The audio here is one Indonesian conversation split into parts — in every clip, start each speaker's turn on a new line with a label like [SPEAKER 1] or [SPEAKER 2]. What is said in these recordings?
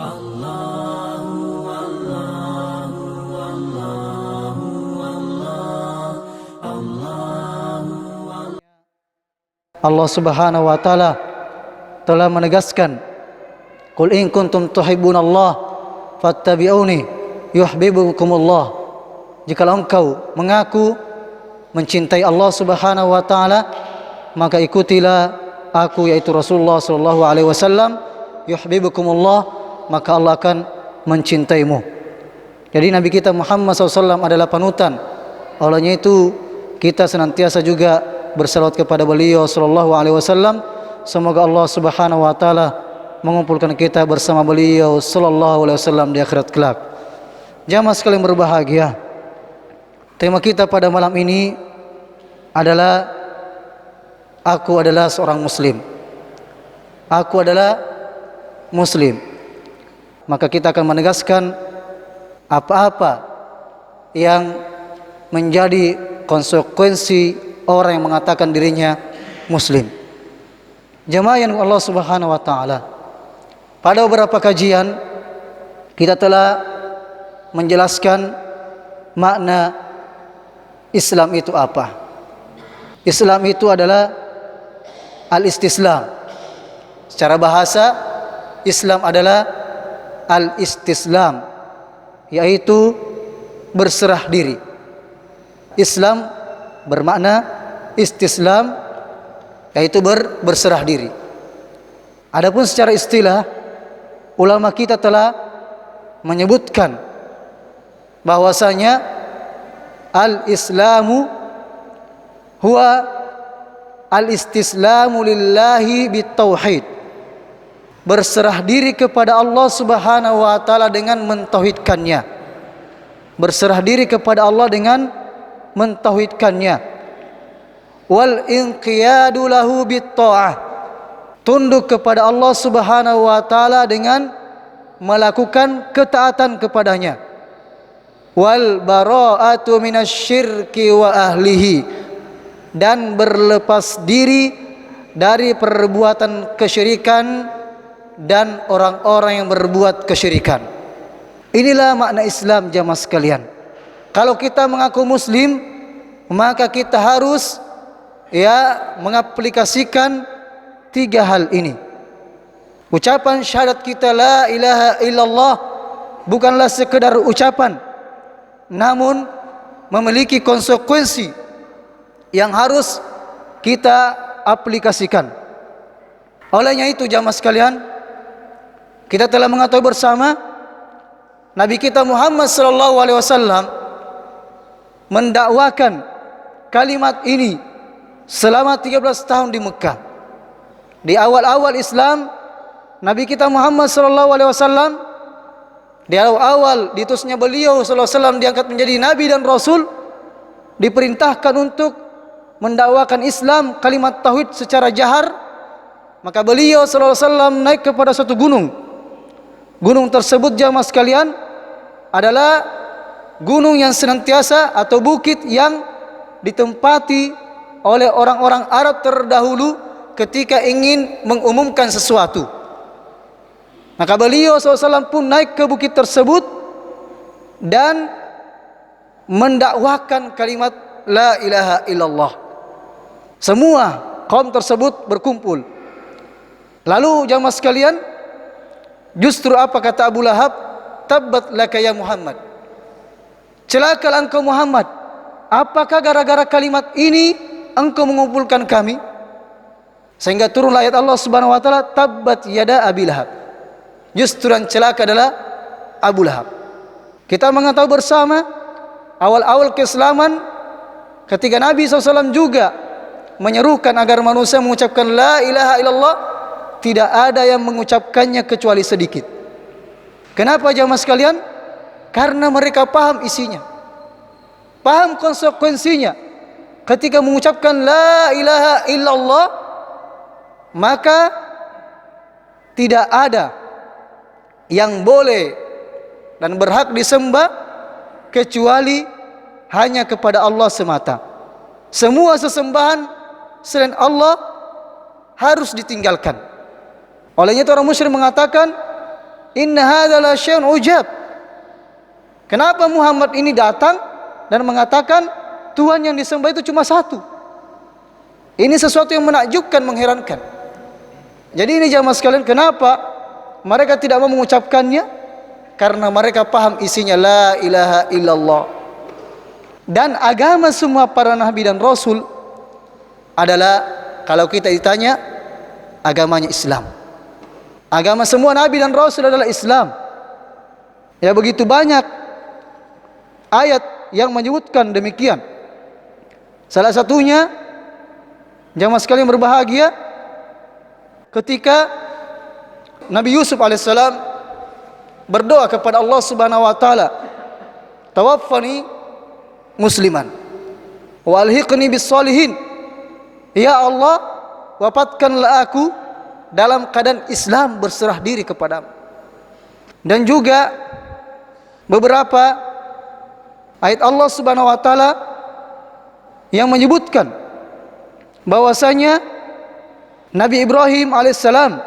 [SPEAKER 1] Allah Subhanahu wa taala telah menegaskan, "Qul in kuntum tuhibbunallah fattabi'uni yuhibbukumullah." Jikalau engkau mengaku mencintai Allah Subhanahu wa taala, maka ikutilah aku, yaitu Rasulullah sallallahu alaihi wasallam, yuhibbukumullah, maka Allah akan mencintaimu. Jadi Nabi kita Muhammad SAW adalah panutan. Olehnya itu kita senantiasa juga bersalawat kepada beliau sallallahu alaihi wasallam. Semoga Allah Subhanahu wa taala mengumpulkan kita bersama beliau sallallahu alaihi wasallam di akhirat kelak. Jamaah sekalian berbahagia, tema kita pada malam ini adalah aku adalah seorang muslim. Aku adalah muslim. Maka kita akan menegaskan apa-apa yang menjadi konsekuensi orang yang mengatakan dirinya muslim. Jamaah yang Allah Subhanahu wa taala, pada beberapa kajian kita telah menjelaskan makna Islam itu apa. Islam itu adalah al-istislam. Secara bahasa, Islam adalah al-istislam, yaitu berserah diri. Islam bermakna istislam, yaitu berserah diri. Adapun secara istilah, ulama kita telah menyebutkan bahwasanya al-islamu huwa al-istislamu lillahi bitauhid, berserah diri kepada Allah Subhanahu wa taala dengan mentauhidkannya. Berserah diri kepada Allah dengan mentauhidkannya. Wal inqiyadu lahu bitta'ah, tunduk kepada Allah Subhanahu wa taala dengan melakukan ketaatan kepadanya. Wal bara'atu minasyirki wa ahlihi, dan berlepas diri dari perbuatan kesyirikan dan orang-orang yang berbuat kesyirikan. Inilah makna Islam, jamaah sekalian. Kalau kita mengaku muslim, maka kita harus mengaplikasikan tiga hal ini. Ucapan syahadat kita la ilaha illallah bukanlah sekedar ucapan, namun memiliki konsekuensi yang harus kita aplikasikan. Olehnya itu, jamaah sekalian, kita telah mengetahui bersama Nabi kita Muhammad sallallahu alaihi wasallam mendakwakan kalimat ini selama 13 tahun di Mekah. Di awal-awal Islam, Nabi kita Muhammad sallallahu alaihi wasallam, di awal diutusnya beliau sallallahu alaihi wasallam, diangkat menjadi nabi dan rasul, diperintahkan untuk mendakwakan Islam, kalimat tauhid secara jahar. Maka beliau sallallahu alaihi wasallam naik kepada suatu gunung. Gunung tersebut, jamaah sekalian, adalah gunung yang senantiasa atau bukit yang ditempati oleh orang-orang Arab terdahulu ketika ingin mengumumkan sesuatu. Maka beliau SAW pun naik ke bukit tersebut dan mendakwakan kalimat la ilaha illallah. Semua kaum tersebut berkumpul. Lalu jamaah sekalian, justru apa kata Abu Lahab? Tabbat laka ya Muhammad, celakalah engkau Muhammad, apakah gara-gara kalimat ini engkau mengumpulkan kami? Sehingga turun ayat Allah Subhanahu wa taala, tabbat yada Abi Lahab. Justru yang celaka adalah Abu Lahab. Kita mengetahui bersama awal-awal keislaman, ketika Nabi SAW juga menyerukan agar manusia mengucapkan la ilaha illallah, tidak ada yang mengucapkannya kecuali sedikit. Kenapa, jamaah sekalian? Karena mereka paham isinya, paham konsekuensinya. Ketika mengucapkan la ilaha illallah, maka tidak ada yang boleh dan berhak disembah kecuali hanya kepada Allah semata. Semua sesembahan selain Allah harus ditinggalkan. Olehnya itu orang musyrik mengatakan, inna hadza la syai'un ujab. Kenapa Muhammad ini datang dan mengatakan Tuhan yang disembah itu cuma satu? Ini sesuatu yang menakjubkan, mengherankan. Jadi ini jamaah sekalian, kenapa mereka tidak mau mengucapkannya? Karena mereka paham isinya la ilaha illallah. Dan agama semua para nabi dan rasul adalah, kalau kita ditanya, agamanya Islam. Agama semua nabi dan rasul adalah Islam. Ya, begitu banyak ayat yang menyebutkan demikian. Salah satunya, jamaah sekalian berbahagia, ketika Nabi Yusuf alaihissalam berdoa kepada Allah Subhanahu wa taala, tawaffani musliman wa alhiqni bis solihin. Ya Allah, wafatkanlah aku dalam keadaan Islam, berserah diri kepadamu. Dan juga beberapa ayat Allah Subhanahu wa taala yang menyebutkan bahwasanya Nabi Ibrahim alaihissalam,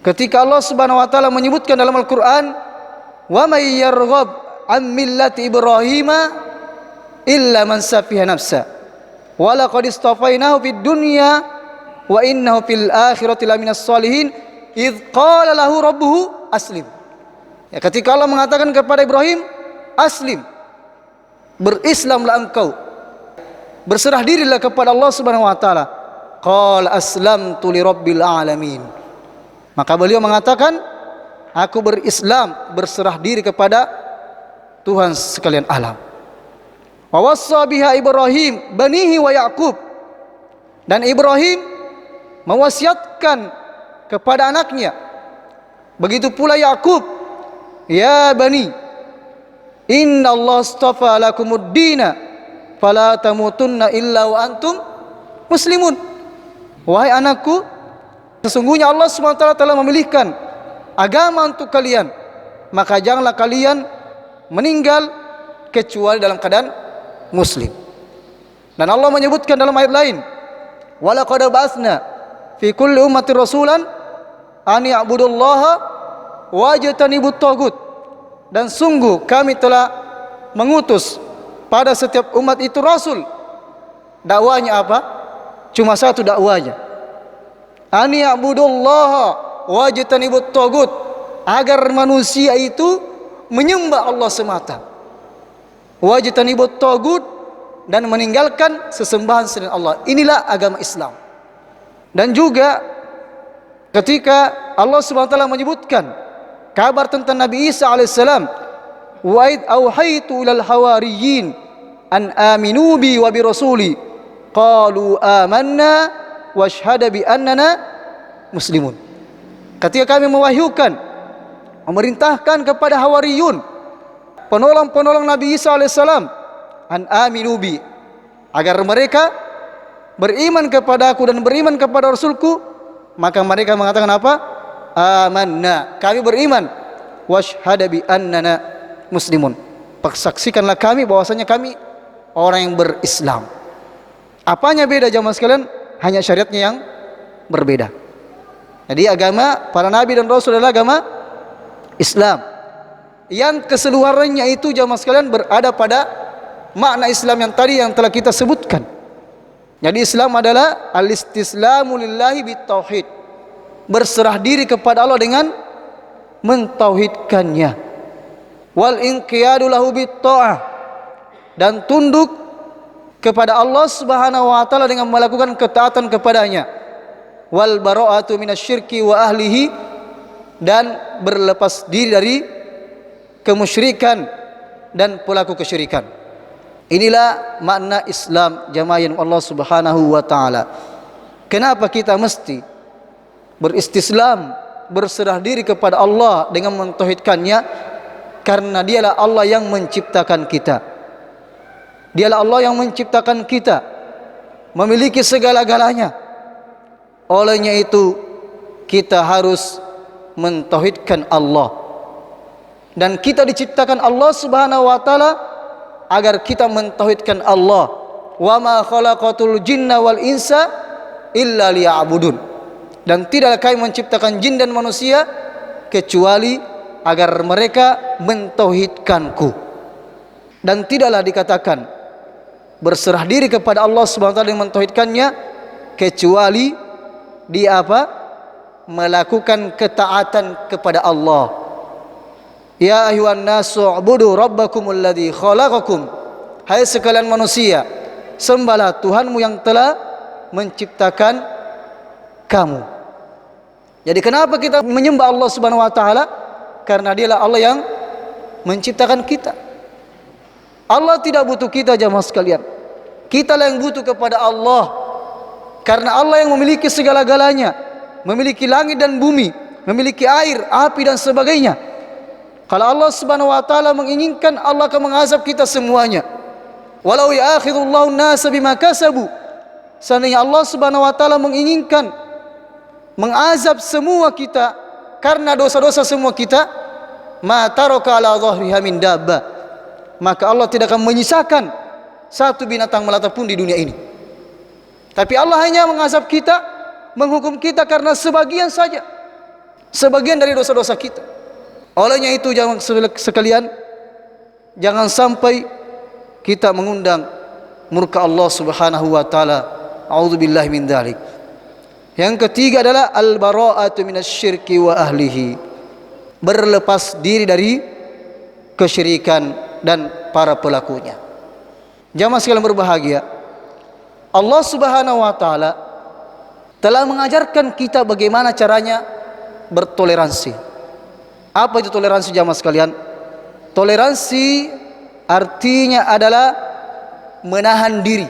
[SPEAKER 1] ketika Allah Subhanahu wa taala menyebutkan dalam Al-Qur'an, wa may yarghab an millati Ibrahima illa man safiha nafsa wa laqad istafainahu fid dunya wa innahu fil akhirati laminas solihin idz qala lahu rabbuhu aslim. Ya, ketika Allah mengatakan kepada Ibrahim, aslim, berislamlah engkau, berserah dirilah kepada Allah Subhanahu wa taala. Qala aslamtu li rabbil alamin. Maka beliau mengatakan, aku berislam, berserah diri kepada Tuhan sekalian alam. Wa wassa biha Ibrahim banihi wa Yaqub. Dan Ibrahim mewasiatkan kepada anaknya, begitu pula Yaqub, ya bani, inna Allah astafa lakumud dina fala tamutunna illa wa antum muslimun. Wahai anakku, sesungguhnya Allah SWT telah memilihkan agama untuk kalian, maka janganlah kalian meninggal kecuali dalam keadaan muslim. Dan Allah menyebutkan dalam ayat lain, walaqad ba'atsna fi kulli ummatin rasulan an ya'budullaha wajtanibut tagut. Dan sungguh kami telah mengutus pada setiap umat itu rasul. Dakwanya apa? Cuma satu dakwanya, an ya'budullaha wajtanibut tagut, agar manusia itu menyembah Allah semata. Wajtanibut tagut, dan meninggalkan sesembahan selain Allah. Inilah agama Islam. Dan juga ketika Allah Subhanahu wa taala menyebutkan kabar tentang Nabi Isa alaihissalam, wa id auhaitu ilal hawariyin an aminu bi wa bi rasuli qalu amanna washhada bi annana muslimun. Ketika kami mewahyukan, memerintahkan kepada hawariyun, penolong-penolong Nabi Isa alaihissalam, an aminu bi, agar mereka beriman kepada aku dan beriman kepada Rasulku, maka mereka mengatakan apa? Amanna, kami beriman, washhada bi annana muslimun, saksikanlah kami bahwasanya kami orang yang berislam. Apanya beda jamaah sekalian? Hanya syariatnya yang berbeda. Jadi agama para nabi dan rasul adalah agama Islam, yang keseluruhannya itu jamaah sekalian berada pada makna Islam yang tadi yang telah kita sebutkan. Jadi Islam adalah al-istislamu lillahi bitauhid, berserah diri kepada Allah dengan mentauhidkannya, wal inqiyadu lahu bitta'ah, dan tunduk kepada Allah Subhanahu wa taala dengan melakukan ketaatan kepadanya, wal bara'atu minasyirki wa ahlihi, dan berlepas diri dari kemusyrikan dan pelaku kesyirikan. Inilah makna Islam jamaah yang Allah Subhanahu wa taala. Kenapa kita mesti beristislam, berserah diri kepada Allah dengan mentauhidkannya? Karena dialah Allah yang menciptakan kita. Dialah Allah yang menciptakan kita, memiliki segala-galanya. Olehnya itu kita harus mentauhidkan Allah. Dan kita diciptakan Allah Subhanahu wa taala agar kita mentauhidkan Allah. Wa ma khalaqatul jinna wal insa illa liya'budun. Dan tidaklah kami menciptakan jin dan manusia kecuali agar mereka mentauhidkanku. Dan tidaklah dikatakan berserah diri kepada Allah Subhanahu wa taala yang mentauhidkannya kecuali dia apa? Melakukan ketaatan kepada Allah. Ya ayyuhan nasu ubudu rabbakumul ladzi khalaqakum. Hai sekalian manusia, sembahlah Tuhanmu yang telah menciptakan kamu. Jadi kenapa kita menyembah Allah Subhanahu wa taala? Karena dialah Allah yang menciptakan kita. Allah tidak butuh kita jamaah sekalian. Kita lah yang butuh kepada Allah. Karena Allah yang memiliki segala-galanya, memiliki langit dan bumi, memiliki air, api dan sebagainya. Kalau Allah Subhanahu wa taala menginginkan, Allah akan mengazab kita semuanya. Walau ya'akhidullahu an-nasa bima kasabu. Seandainya Allah Subhanahu wa taala menginginkan mengazab semua kita karena dosa-dosa semua kita, ma taraka ala dhahriha min dabba, maka Allah tidak akan menyisakan satu binatang melata pun di dunia ini. Tapi Allah hanya mengazab kita, menghukum kita karena sebagian saja, sebagian dari dosa-dosa kita. Olehnya itu jangan sekalian, jangan sampai kita mengundang murka Allah Subhanahu wa taala. A'udzubillahi min dzalik. Yang ketiga adalah al-bara'atu minasyirki wa ahlihi. Berlepas diri dari kesyirikan dan para pelakunya. Jamaah sekalian berbahagia, Allah Subhanahu wa taala telah mengajarkan kita bagaimana caranya bertoleransi. Apa itu toleransi jamaah sekalian? Toleransi artinya adalah menahan diri,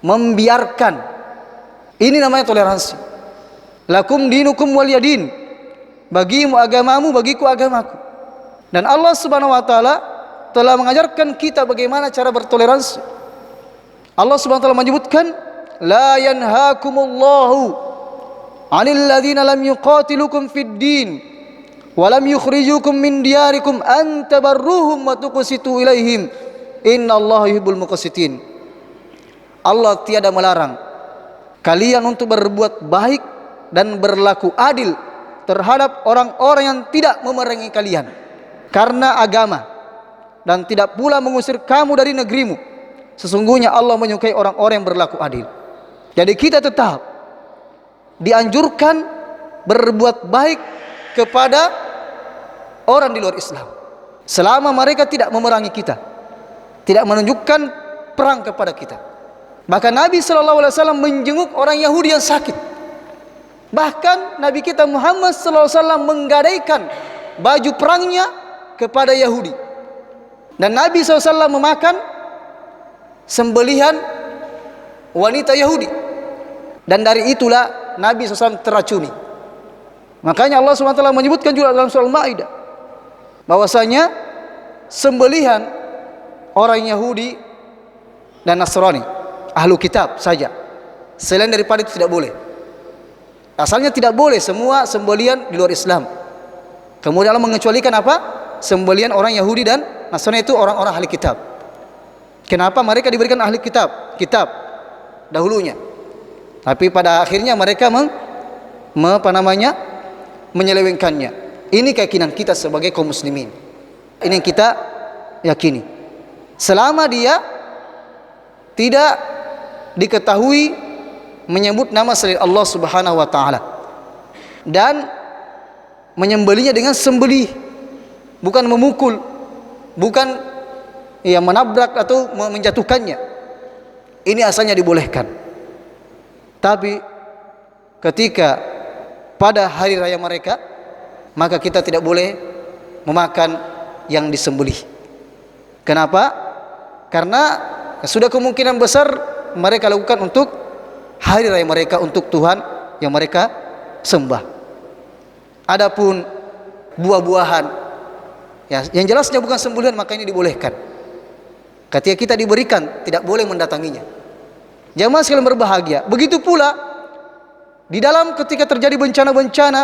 [SPEAKER 1] membiarkan. Ini namanya toleransi. Lakum dinukum waliyadin. Bagimu agamamu, bagiku agamaku. Dan Allah Subhanahu wa taala telah mengajarkan kita bagaimana cara bertoleransi. Allah Subhanahu wa taala menyebutkan, la yanhaakumullahu 'anil ladzina lam yuqatilukum fid din wa lam yukhrijukum min diyarikum an tabarruhum wa tuqsitu ilaihim innallaha yuhibbul muqsitin. Allah tiada melarang kalian untuk berbuat baik dan berlaku adil terhadap orang-orang yang tidak memerangi kalian karena agama, dan tidak pula mengusir kamu dari negerimu. Sesungguhnya Allah menyukai orang-orang yang berlaku adil. Jadi kita tetap dianjurkan berbuat baik kepada orang di luar Islam selama mereka tidak memerangi kita, tidak menunjukkan perang kepada kita. Bahkan Nabi SAW menjenguk orang Yahudi yang sakit. Bahkan Nabi kita Muhammad SAW menggadaikan baju perangnya kepada Yahudi. Dan Nabi SAW memakan sembelihan wanita Yahudi. Dan dari itulah Nabi SAW teracuni. Makanya Allah SWT menyebutkan juga dalam surah Al-Ma'idah bahwasanya sembelihan orang Yahudi dan Nasrani, ahlu kitab saja, selain daripada itu tidak boleh. Asalnya tidak boleh semua sembelihan di luar Islam. Kemudian Allah mengecualikan apa? Sembelihan orang Yahudi dan Nasrani, itu orang-orang ahli kitab. Kenapa mereka diberikan ahli kitab? Kitab dahulunya. Tapi pada akhirnya mereka menyelewengkannya. Ini keyakinan kita sebagai kaum muslimin. Ini yang kita yakini. Selama dia tidak diketahui menyebut nama selain Allah Subhanahu wa taala dan menyembelihnya dengan sembelih, bukan memukul, bukan menabrak atau menjatuhkannya. Ini asalnya dibolehkan. Tapi ketika pada hari raya mereka, maka kita tidak boleh memakan yang disembelih. Kenapa? Karena sudah kemungkinan besar mereka lakukan untuk hari raya mereka, untuk Tuhan yang mereka sembah. Adapun buah-buahan, ya, yang jelasnya bukan sembelihan, maka ini dibolehkan. Ketika kita diberikan, tidak boleh mendatanginya. Jamaah sekalian berbahagia. Begitu pula di dalam ketika terjadi bencana-bencana,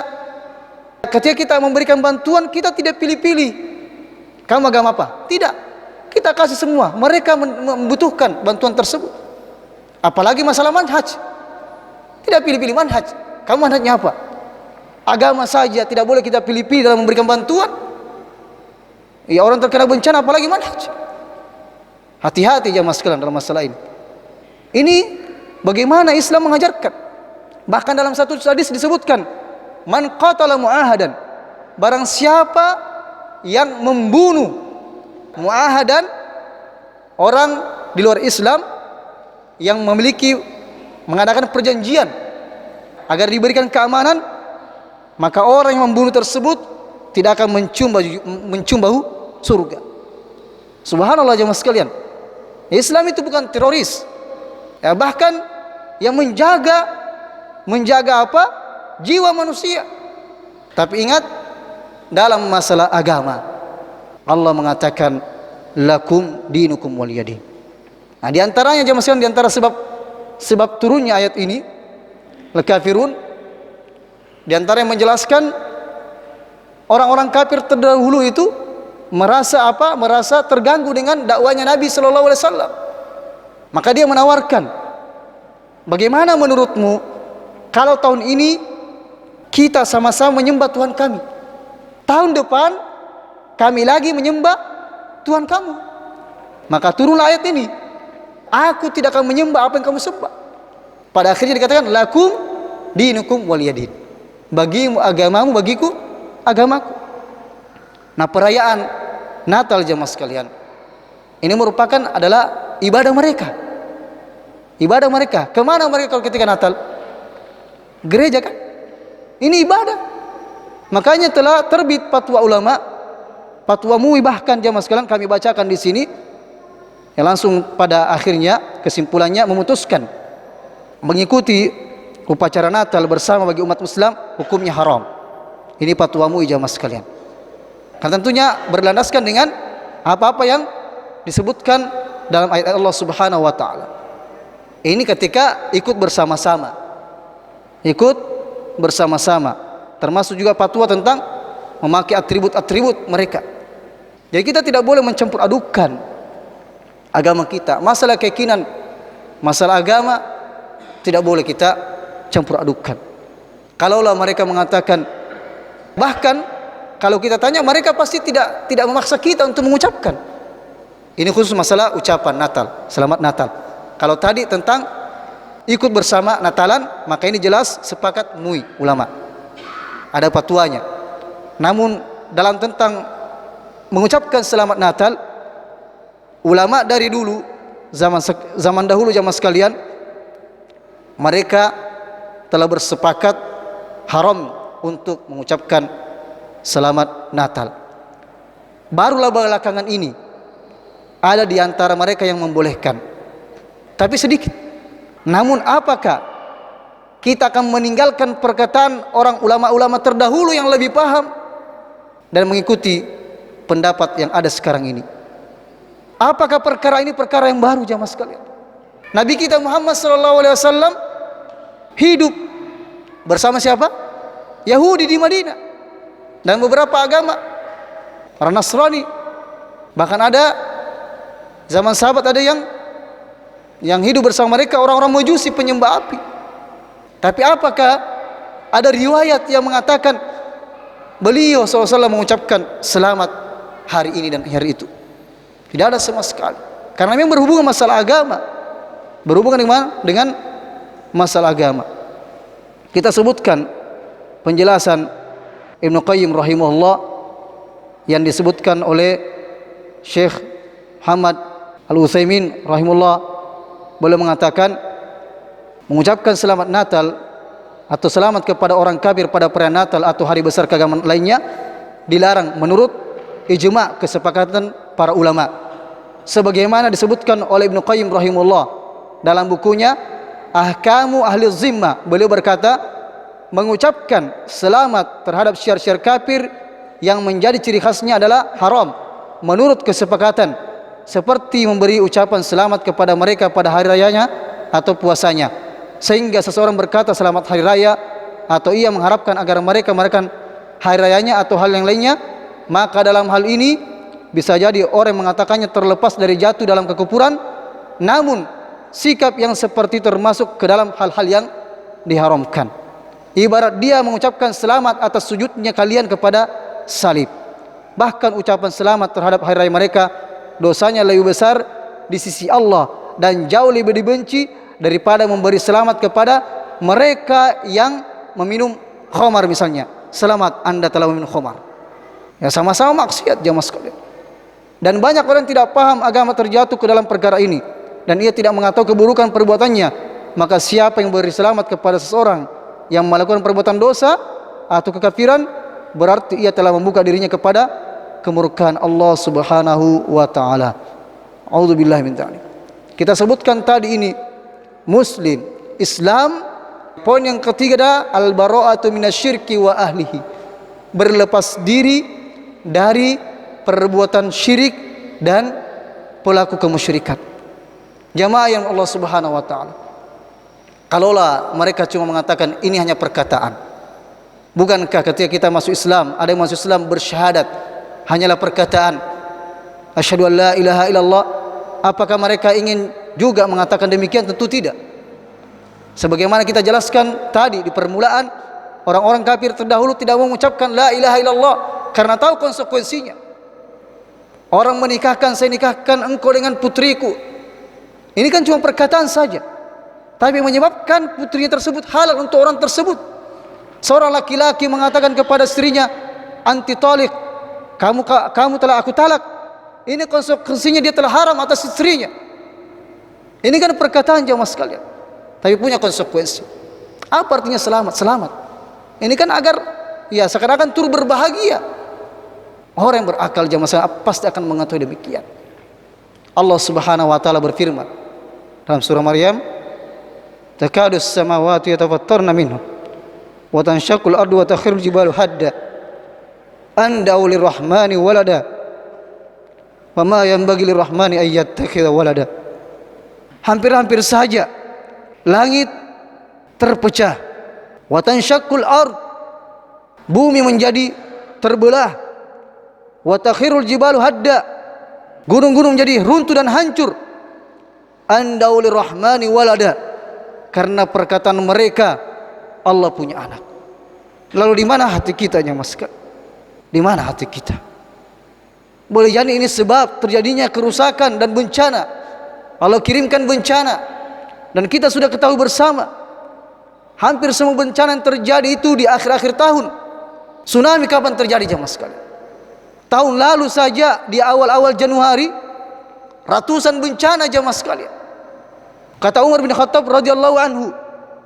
[SPEAKER 1] ketika kita memberikan bantuan, kita tidak pilih-pilih kamu agama apa. Tidak, kita kasih semua. Mereka membutuhkan bantuan tersebut. Apalagi masalah manhaj, tidak pilih-pilih manhaj. Kamu manhajnya apa? agama saja tidak boleh kita pilih-pilih dalam memberikan bantuan. Ya, orang terkena bencana apalagi manhaj. Hati-hati jamaah sekalian dalam masalah ini. Ini bagaimana Islam mengajarkan. Bahkan dalam satu hadis disebutkan, man qatala mu'ahadan, barang siapa yang membunuh mu'ahadan, orang di luar Islam yang mengadakan perjanjian agar diberikan keamanan, maka orang yang membunuh tersebut tidak akan mencium bau surga. Subhanallah jemaah sekalian. Islam itu bukan teroris. Ya, bahkan yang menjaga apa? Jiwa manusia. Tapi ingat, dalam masalah agama Allah mengatakan lakum dinukum waliyadin. Nah, di antaranya jemaah sekalian, di antara sebab turunnya ayat ini, al-kafirun, di antara yang menjelaskan orang-orang kafir terdahulu itu merasa apa? Merasa terganggu dengan dakwanya Nabi sallallahu alaihi wasallam. Maka dia menawarkan, bagaimana menurutmu kalau tahun ini kita sama-sama menyembah Tuhan kami, tahun depan kami lagi menyembah Tuhan kamu. Maka turunlah ayat ini, aku tidak akan menyembah apa yang kamu sembah. Pada akhirnya dikatakan lakum dinukum waliyadin, bagimu agamamu, bagiku agamaku. Nah, perayaan Natal jemaah sekalian, ini merupakan adalah ibadah mereka. Ibadah mereka. Kemana mereka kalau ketika Natal? Gereja kan? Ini ibadah. Makanya telah terbit fatwa ulama, fatwa MUI, bahkan jemaah sekalian kami bacakan di sini. Yang langsung pada akhirnya kesimpulannya memutuskan mengikuti upacara Natal bersama bagi umat Islam hukumnya haram. Ini fatwa MUI jemaah sekalian. Kan tentunya berlandaskan dengan apa-apa yang disebutkan dalam ayat Allah Subhanahu wa taala. Ini ketika ikut bersama-sama. Ikut bersama-sama. Termasuk juga fatwa tentang memakai atribut-atribut mereka. Jadi kita tidak boleh mencampur adukan agama kita. Masalah keyakinan, masalah agama tidak boleh kita campur adukan. Kalaulah mereka mengatakan, bahkan kalau kita tanya, mereka pasti tidak memaksa kita untuk mengucapkan. Ini khusus masalah ucapan Natal, selamat Natal. Kalau tadi tentang ikut bersama Natalan, maka ini jelas sepakat MUI ulama, ada fatwanya. Namun dalam tentang mengucapkan selamat Natal, ulama dari dulu, zaman dahulu jamaah sekalian, mereka telah bersepakat haram untuk mengucapkan selamat Natal. Barulah belakangan ini ada di antara mereka yang membolehkan, tapi sedikit. Namun apakah kita akan meninggalkan perkataan orang ulama-ulama terdahulu yang lebih paham dan mengikuti pendapat yang ada sekarang ini? Apakah perkara ini perkara yang baru jamaah sekalian? Nabi kita Muhammad SAW hidup bersama siapa? Yahudi di Madinah dan beberapa agama, orang Nasrani. Bahkan ada zaman sahabat ada yang hidup bersama mereka orang-orang Majusi, penyembah api. Tapi apakah ada riwayat yang mengatakan beliau SAW mengucapkan selamat hari ini dan hari itu? Tidak ada sama sekali. Karena memang berhubungan masalah agama, berhubungan dengan masalah agama. Kita sebutkan penjelasan Ibnu Qayyim rahimahullah yang disebutkan oleh Syekh Muhammad Al-Utsaimin rahimahullah. Beliau mengatakan mengucapkan selamat Natal atau selamat kepada orang kafir pada perayaan Natal atau hari besar keagamaan lainnya dilarang menurut ijma' kesepakatan para ulama, sebagaimana disebutkan oleh Ibnu Qayyim rahimahullah dalam bukunya Ahkamu Ahli Zimmah. Beliau berkata, mengucapkan selamat terhadap syiar-syiar kafir yang menjadi ciri khasnya adalah haram menurut kesepakatan, seperti memberi ucapan selamat kepada mereka pada hari rayanya atau puasanya, sehingga seseorang berkata selamat hari raya atau ia mengharapkan agar mereka merayakan hari rayanya atau hal yang lainnya, maka dalam hal ini bisa jadi orang yang mengatakannya terlepas dari jatuh dalam kekufuran. Namun sikap yang seperti termasuk ke dalam hal-hal yang diharamkan. ibarat dia mengucapkan selamat atas sujudnya kalian kepada salib. Bahkan ucapan selamat terhadap hari raya mereka dosanya lebih besar di sisi Allah dan jauh lebih dibenci daripada memberi selamat kepada mereka yang meminum khamar misalnya. Selamat, Anda telah meminum khamar. Ya, sama-sama maksiat jamaah sekalian. Dan banyak orang tidak paham agama terjatuh ke dalam perkara ini dan ia tidak mengetahui keburukan perbuatannya. Maka siapa yang beri selamat kepada seseorang yang melakukan perbuatan dosa atau kekafiran, berarti ia telah membuka dirinya kepada kemurkaan Allah Subhanahu wa taala. A'udzubillahi min dzalik. Kita sebutkan tadi ini Muslim, Islam. Poin yang ketiga adalah al-bara'atu minasyirki wa ahlihi. Berlepas diri dari perbuatan syirik dan pelaku kemusyrikan. Jamaah yang Allah Subhanahu wa taala. Kalaulah mereka cuma mengatakan ini hanya perkataan. Bukankah ketika kita masuk Islam, ada yang masuk Islam bersyahadat hanyalah perkataan asyhadu an la ilaha illallah? Apakah mereka ingin juga mengatakan demikian? Tentu tidak. Sebagaimana kita jelaskan tadi di permulaan, orang-orang kafir terdahulu tidak mau mengucapkan la ilaha illallah karena tahu konsekuensinya. Orang menikahkan, saya nikahkan engkau dengan putriku. Ini kan cuma perkataan saja. Tapi menyebabkan putrinya tersebut halal untuk orang tersebut. Seorang laki-laki mengatakan kepada istrinya, anti talik, kamu telah aku talak. Ini konsekuensinya dia telah haram atas istrinya. Ini kan perkataan jamaah sekalian, tapi punya konsekuensi. Apa artinya selamat? Selamat. Ini kan agar ya seakan-akan turut berbahagia. Orang yang berakal jamaah sekalian pasti akan mengetahui demikian. Allah Subhanahu wa taala berfirman dalam surah Maryam, takadus samawati yatafattarna minhu wa tanshaqqul ardu wa takhirul jibalu hadda an da'u lirrahmani walada wa ma yanbaghi lirrahmani ay yattakhidha walada. Hampir-hampir saja langit terpecah, wa tanshaqqul ard, bumi menjadi terbelah, wa takhirul jibalu hadda, gunung-gunung menjadi runtuh dan hancur, an da'u lirrahmani walada, karena perkataan mereka Allah punya anak. Lalu di mana hati kita mas? Di mana hati kita? Boleh jadi ini sebab terjadinya kerusakan dan bencana. Allah kirimkan bencana dan kita sudah ketahui bersama. Hampir semua bencana yang terjadi itu di akhir-akhir tahun. Tsunami kapan terjadi jamaah sekalian? Tahun lalu saja di awal-awal Januari ratusan bencana jamaah sekalian. Kata Umar bin Khattab radhiyallahu anhu,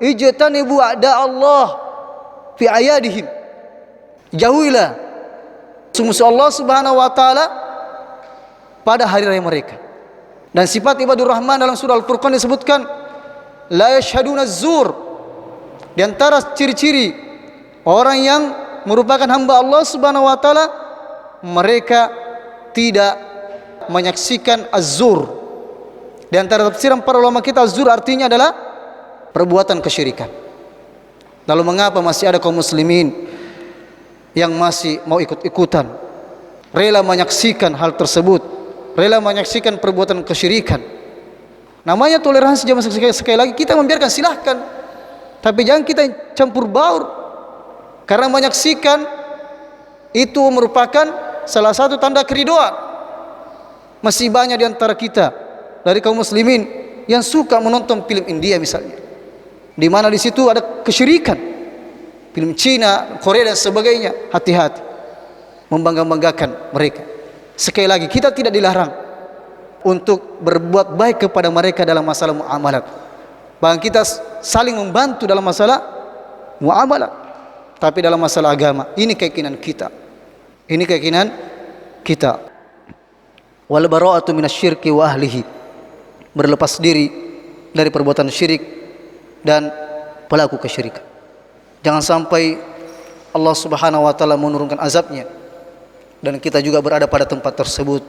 [SPEAKER 1] ijtanibu a'da Allah fi ayadihim. Jauhilah musuh Allah Subhanahu wa taala pada hari raya mereka. Dan sifat ibadur rahman dalam surah Al-Furqan disebutkan la yashhaduna az-zur. Di antara ciri-ciri orang yang merupakan hamba Allah Subhanahu wa taala, mereka tidak menyaksikan az-zur. Di antara tafsiran para ulama kita, az-zur artinya adalah perbuatan kesyirikan. Lalu mengapa masih ada kaum muslimin yang masih mau ikut-ikutan, rela menyaksikan hal tersebut, rela menyaksikan perbuatan kesyirikan? Namanya toleransi jamaah sekali lagi kita membiarkan, silahkan, tapi jangan kita campur baur. Karena menyaksikan itu merupakan salah satu tanda keridoan. Masih banyak di antara kita dari kaum muslimin yang suka menonton film India misalnya, di mana di situ ada kesyirikan, film Cina, Korea dan sebagainya. Hati-hati membangga-banggakan mereka. Sekali lagi kita tidak dilarang untuk berbuat baik kepada mereka dalam masalah muamalat. Bahkan kita saling membantu dalam masalah muamalat. Tapi dalam masalah agama, ini keyakinan kita. Ini keyakinan kita. Wal bara'atu minasyirki wa ahlihi. Berlepas diri dari perbuatan syirik dan pelaku kesyirikan. Jangan sampai Allah Subhanahu wa taala menurunkan azabnya dan kita juga berada pada tempat tersebut.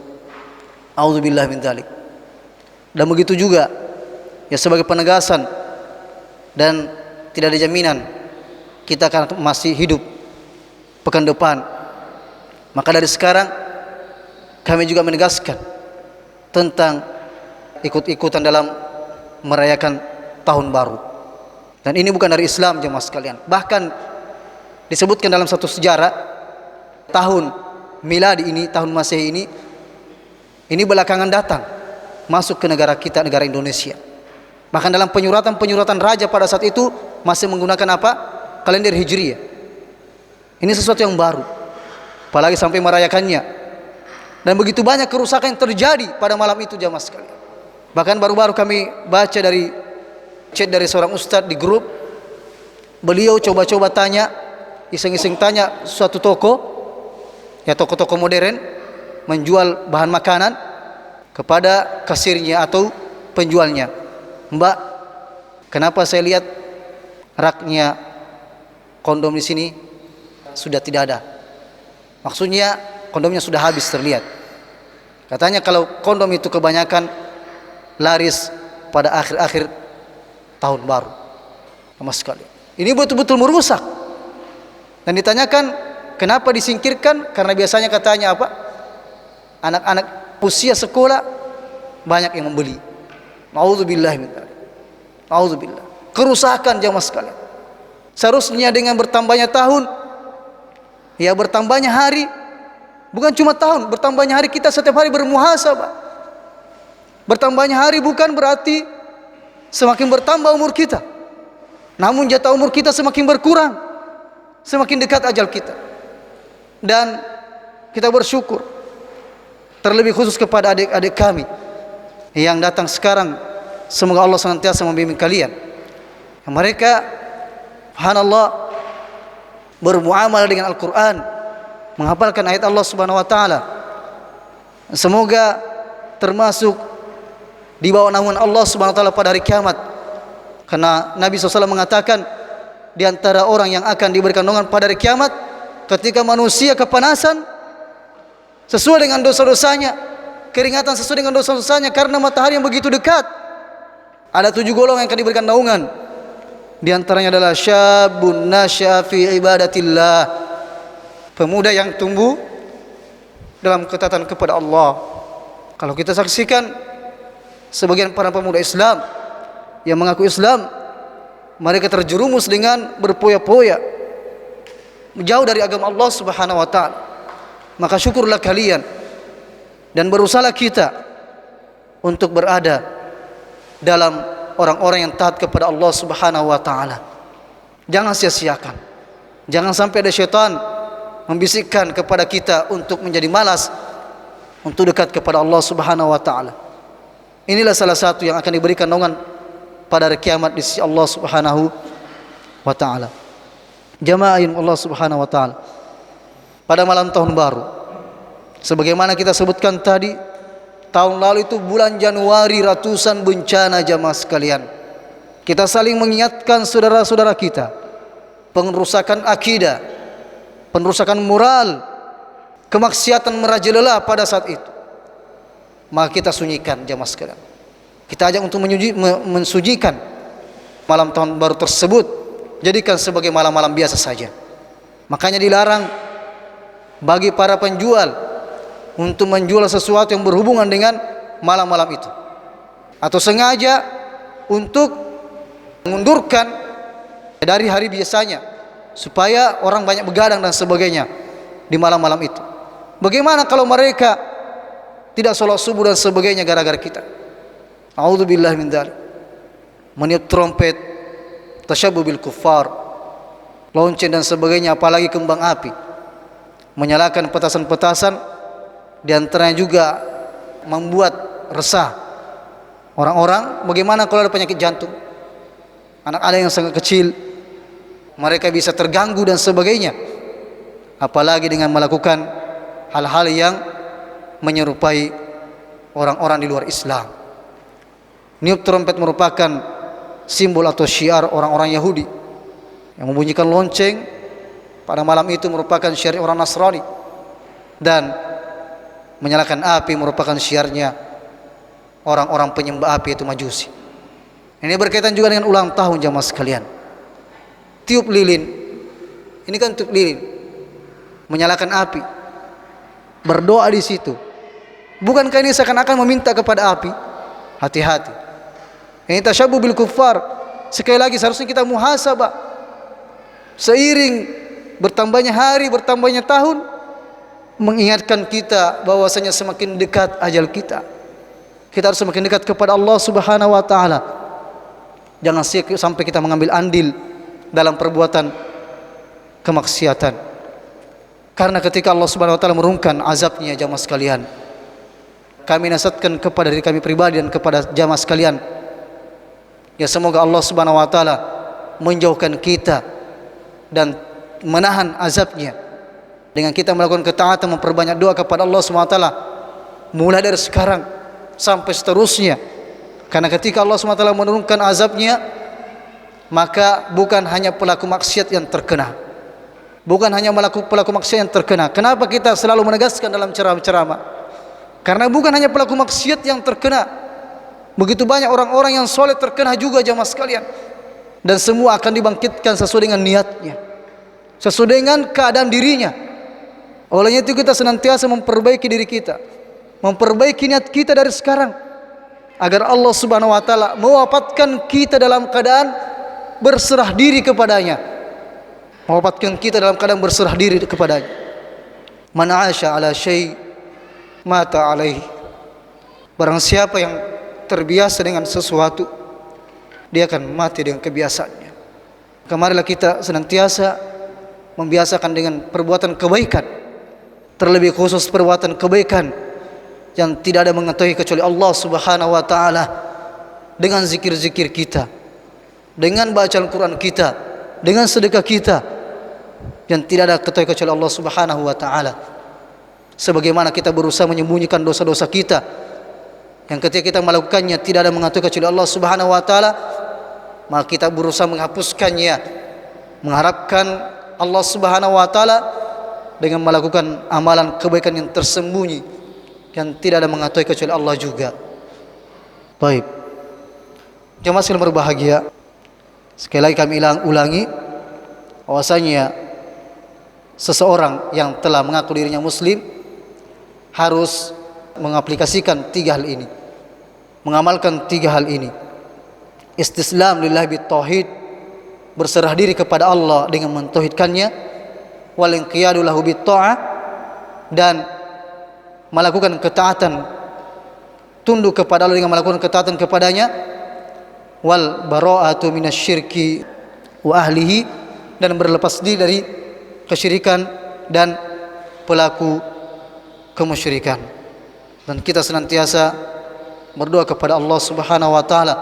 [SPEAKER 1] A'udzubillahi min dzalik. Dan begitu juga ya sebagai penegasan dan tidak ada jaminan kita akan masih hidup pekan depan. Maka dari sekarang kami juga menegaskan tentang ikut-ikutan dalam merayakan tahun baru. Dan ini bukan dari Islam jemaah sekalian. Bahkan disebutkan dalam satu sejarah, tahun miladi ini, tahun Masehi ini belakangan datang masuk ke negara kita, negara Indonesia. Bahkan dalam penyuratan raja pada saat itu masih menggunakan apa? Kalender Hijriyah. Ini sesuatu yang baru, apalagi sampai merayakannya. Dan begitu banyak kerusakan yang terjadi pada malam itu jamaah sekalian. Bahkan baru-baru kami baca dari chat dari seorang ustadz di grup, beliau coba-coba tanya, iseng-iseng tanya suatu toko, ya toko-toko modern menjual bahan makanan kepada kasirnya atau penjualnya, "Mbak, kenapa saya lihat raknya kondom di sini sudah tidak ada?" Maksudnya kondomnya sudah habis terlihat. Katanya kalau kondom itu kebanyakan laris pada akhir-akhir tahun baru. Sama sekali. Ini betul-betul merusak. Dan ditanyakan kenapa disingkirkan? Karena biasanya katanya apa? Anak-anak usia sekolah banyak yang membeli. Nauzubillah min dzalik. Nauzubillah. Kerusakan jamaah sekalian. Seharusnya dengan bertambahnya tahun, ya bertambahnya hari, bukan cuma tahun, bertambahnya hari kita setiap hari bermuhasabah. Bertambahnya hari bukan berarti semakin bertambah umur kita, namun jatah umur kita semakin berkurang, semakin dekat ajal kita. Dan kita bersyukur, terlebih khusus kepada adik-adik kami yang datang sekarang. Semoga Allah senantiasa membimbing kalian. Mereka, subhanallah, bermuamalah dengan Al-Quran, menghafalkan ayat Allah Subhanahu Wa Taala. Semoga termasuk di bawah naungan Allah Subhanahu Wa Taala pada hari kiamat. Karena Nabi SAW mengatakan, di antara orang yang akan diberikan naungan pada hari kiamat, ketika manusia kepanasan sesuai dengan dosa-dosanya, keringatan sesuai dengan dosa-dosanya karena matahari yang begitu dekat. Ada 7 golongan yang akan diberikan naungan. Di antaranya adalah syabun nasya fi ibadatillah, pemuda yang tumbuh dalam ketaatan kepada Allah. Kalau kita saksikan sebagian para pemuda Islam yang mengaku Islam, mereka terjerumus dengan berpoya-poya jauh dari agama Allah Subhanahu Wa Taala. Maka syukurlah kalian dan berusahalah kita untuk berada dalam orang-orang yang taat kepada Allah Subhanahu Wa Taala. Jangan sia-siakan. Jangan sampai ada syaitan membisikkan kepada kita untuk menjadi malas untuk dekat kepada Allah Subhanahu Wa Taala. Inilah salah satu yang akan diberikan naungan pada hari kiamat di sisi Allah Subhanahu Wa Taala. Jamaah Allah Subhanahu Wa Taala, pada malam tahun baru, sebagaimana kita sebutkan tadi, tahun lalu itu bulan Januari, ratusan bencana jamaah sekalian. Kita saling mengingatkan saudara-saudara kita, pengerusakan akidah, pengerusakan moral, kemaksiatan merajalela pada saat itu. Maka kita sunyikan jamaah sekalian. Kita ajak untuk mensucikan malam tahun baru tersebut, jadikan sebagai malam-malam biasa saja. Makanya dilarang bagi para penjual untuk menjual sesuatu yang berhubungan dengan malam-malam itu, atau sengaja untuk mengundurkan dari hari biasanya supaya orang banyak begadang dan sebagainya di malam-malam itu. Bagaimana kalau mereka tidak sholat subuh dan sebagainya gara-gara kita? A'udzubillah min dzalik. Meniup trompet, tasyabbuh bil kuffar, lonceng dan sebagainya, apalagi kembang api, menyalakan petasan-petasan, di antaranya juga membuat resah orang-orang. Bagaimana kalau ada penyakit jantung, anak-anak yang sangat kecil, mereka bisa terganggu dan sebagainya, apalagi dengan melakukan hal-hal yang menyerupai orang-orang di luar Islam. Niup trompet merupakan simbol atau syiar orang-orang Yahudi, yang membunyikan lonceng pada malam itu merupakan syiar orang Nasrani, dan menyalakan api merupakan syiarnya orang-orang penyembah api, itu Majusi. Ini berkaitan juga dengan ulang tahun jamaah sekalian. Tiup lilin, ini kan tiup lilin, menyalakan api, berdoa di situ. Bukankah ini seakan-akan meminta kepada api? Hati-hati. Ini tasyabbuh bil kuffar, sekali lagi seharusnya kita muhasabah. Seiring bertambahnya hari, bertambahnya tahun, mengingatkan kita bahwasanya semakin dekat ajal kita. Kita harus semakin dekat kepada Allah Subhanahu wa taala. Jangan sampai kita mengambil andil dalam perbuatan kemaksiatan. Karena ketika Allah Subhanahu wa taala menurunkan azabnya, jamaah sekalian, kami nasihatkan kepada diri kami pribadi dan kepada jamaah sekalian, ya semoga Allah Subhanahu wa taala menjauhkan kita dan menahan azabnya dengan kita melakukan ketaatan, memperbanyak doa kepada Allah Subhanahu wa taala mulai dari sekarang sampai seterusnya. Karena ketika Allah Subhanahu wa taala menurunkan azabnya, maka bukan hanya pelaku maksiat yang terkena, bukan hanya pelaku maksiat yang terkena. Kenapa kita selalu menegaskan dalam ceramah-ceramah? Karena bukan hanya pelaku maksiat yang terkena, begitu banyak orang-orang yang soleh terkena juga, jamaah sekalian. Dan semua akan dibangkitkan sesuai dengan niatnya, sesuai dengan keadaan dirinya. Olehnya itu kita senantiasa memperbaiki diri kita, memperbaiki niat kita dari sekarang, agar Allah Subhanahu wa taala mewafatkan kita dalam keadaan berserah diri kepadanya. Mewafatkan kita dalam keadaan berserah diri kepadanya. Man 'asha 'ala syai' mata 'alaihi. Barang siapa yang terbiasa dengan sesuatu, dia akan mati dengan kebiasaannya. Kemarilah kita senantiasa membiasakan dengan perbuatan kebaikan, terlebih khusus perbuatan kebaikan yang tidak ada mengetahui kecuali Allah Subhanahu wa taala, dengan zikir-zikir kita, dengan bacaan Quran kita, dengan sedekah kita, yang tidak ada ketahui kecuali Allah Subhanahu wa taala. Sebagaimana kita berusaha menyembunyikan dosa-dosa kita, yang ketika kita melakukannya tidak ada mengetahui kecuali Allah Subhanahu wa taala, maka kita berusaha menghapuskannya, mengharapkan Allah Subhanahu wa taala dengan melakukan amalan kebaikan yang tersembunyi, yang tidak ada mengetahui kecuali Allah juga. Baik, jemaah sekalian berbahagia, sekali lagi kami ulangi bahwasanya seseorang yang telah mengaku dirinya muslim harus mengaplikasikan 3 hal ini, mengamalkan 3 hal ini. Istislam lillahi bitauhid, berserah diri kepada Allah dengan mentauhidkannya, wal inqiyadu lahu bitta'ah, dan melakukan ketaatan, tunduk kepada Allah dengan melakukan ketaatan kepadanya, wal bara'atu minasyirki wa ahlihi, dan berlepas diri dari kesyirikan dan pelaku kemusyrikan. Dan kita senantiasa berdoa kepada Allah Subhanahu wa taala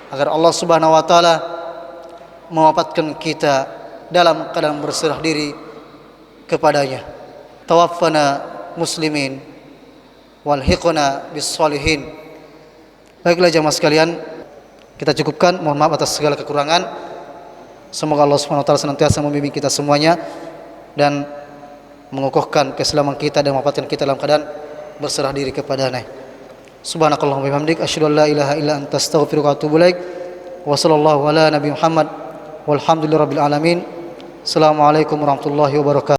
[SPEAKER 1] agar Allah Subhanahu wa taala mewafatkan kita dalam keadaan berserah diri kepadanya. Tawaffana muslimin walhiqna bis sholihin. Baiklah jemaah sekalian, kita cukupkan. Mohon maaf atas segala kekurangan. Semoga Allah Subhanahu wa taala senantiasa membimbing kita semuanya dan mengukuhkan keislaman kita dan mewafatkan kita dalam keadaan berserah diri kepadanya. Subhanakallahumma wa bihamdik, asyhadu an la ilaha illa anta, astaghfiruka wa atubu ilaik. Wa sallallahu ala nabi Muhammad walhamdulillahirabbil alamin. Assalamualaikum warahmatullahi wabarakatuh.